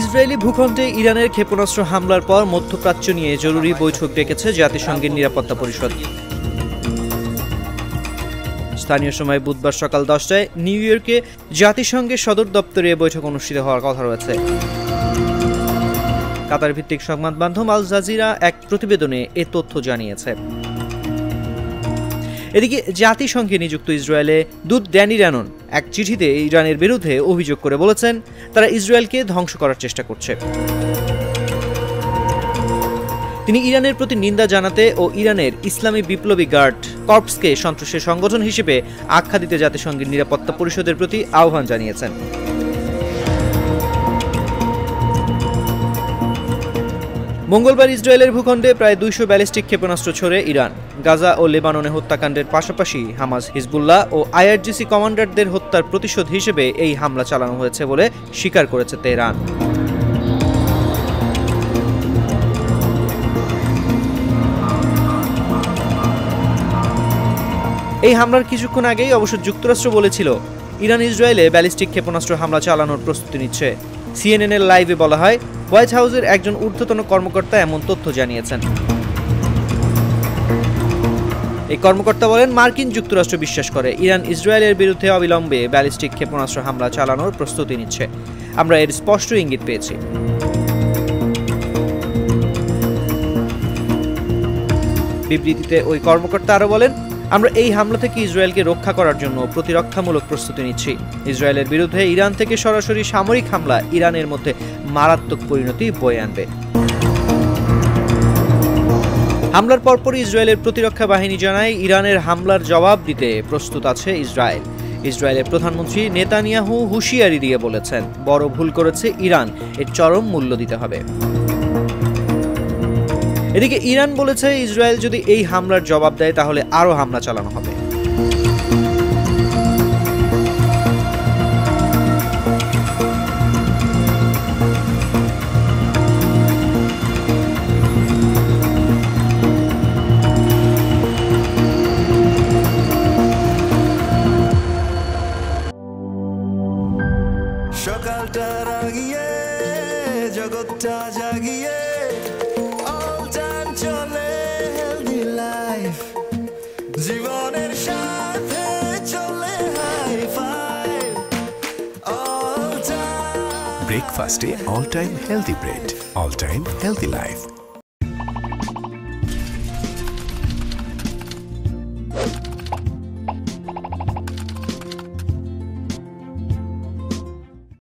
Israeli ভূখণ্ডে ইরানের ক্ষেপণাস্ত্র হামলার পর মধ্যপ্রাচ্য নিয়ে জরুরি বৈঠক ডেকেছে জাতিসংঘের নিরাপত্তা পরিষদ। স্থানীয় সময় বুধবার সকাল 10টায় নিউ ইয়র্কে জাতিসংঘের সদর দপ্তরে বৈঠক অনুষ্ঠিত হওয়ার কথা রয়েছে। কাতার ভিত্তিক সংবাদ মাধ্যম আল জাজিরা এক প্রতিবেদনে এ তথ্য জানিয়েছে। এদিকে জাতিসংঘে নিযুক্ত ইসরায়েলে দূত ড্যানি র্যানন এক চিঠিতে ইরানের বিরুদ্ধে অভিযোগ করে বলেছেন, তারা ইসরায়েলকে ধ্বংস করার চেষ্টা করছে। তিনি ইরানের প্রতি নিন্দা জানাতে ও ইরানের ইসলামী বিপ্লবী গার্ড কর্পসকে সন্ত্রাসের সংগঠন হিসেবে আখ্যা দিতে জাতিসংঘের নিরাপত্তা পরিষদের প্রতি আহ্বান জানিয়েছেন। মঙ্গলবার ইসরায়েলের ভূখণ্ডে প্রায় 200 ব্যালিস্টিক ক্ষেপণাস্ত্র ছোড়ে ইরান। গাজা ও লেবাননে হত্যাকাণ্ডের পাশাপাশি হামাস, হিজবুল্লাহ ও আইআরজিসি কমান্ডারদের হত্যার প্রতিশোধ হিসেবে এই হামলা চালানো হয়েছে বলে স্বীকার করেছে তেহরান। এই হামলার কিছুক্ষণ আগেই অবশ্য যুক্তরাষ্ট্র বলেছিল, ইরান ইসরায়েলে ব্যালিস্টিক ক্ষেপণাস্ত্র হামলা চালানোর প্রস্তুতি নিচ্ছে। CNN এর লাইভে বলা হয়, হোয়াইট হাউসের একজন ঊর্ধ্বতন কর্মকর্তা এমন তথ্য জানিয়েছেন। এই কর্মকর্তা বলেন, মার্কিন যুক্তরাষ্ট্র বিশ্বাস করে ইরান ইসরায়েলের বিরুদ্ধে অবিলম্বে ব্যালিস্টিক ক্ষেপণাস্ত্র হামলা চালানোর প্রস্তুতি নিচ্ছে। আমরা এর স্পষ্ট ইঙ্গিত পেয়েছি। বিবৃতিতে ওই কর্মকর্তা আরও বলেন, আমরা এই হামলা থেকে ইসরায়েলকে রক্ষা করার জন্য প্রতিরক্ষামূলক প্রস্তুতি নিচ্ছি। ইসরায়েলের বিরুদ্ধে ইরান থেকে সরাসরি সামরিক হামলা ইরানের মধ্যে মারাত্মক পরিণতি বয়ে আনবে। হামলার পরপরই ইসরায়েলের প্রতিরক্ষা বাহিনী জানায়, ইরানের হামলার জবাব দিতে প্রস্তুত আছে ইসরায়েল। ইসরায়েলের প্রধানমন্ত্রী নেতানিয়াহু হুঁশিয়ারি দিয়ে বলেছেন, বড় ভুল করেছে ইরান, এর চরম মূল্য দিতে হবে। এদিকে ইরান বলেছে, ইসরায়েল যদি এই হামলার জবাব দেয় তাহলে আরও হামলা চালানো হবে। সকালটা রাগিয়ে জগৎটা জাগিয়ে জীবনের সাথে চলে হাই ফাইভ অল টাইম ব্রেকফাস্টে all time healthy bread, all time healthy life.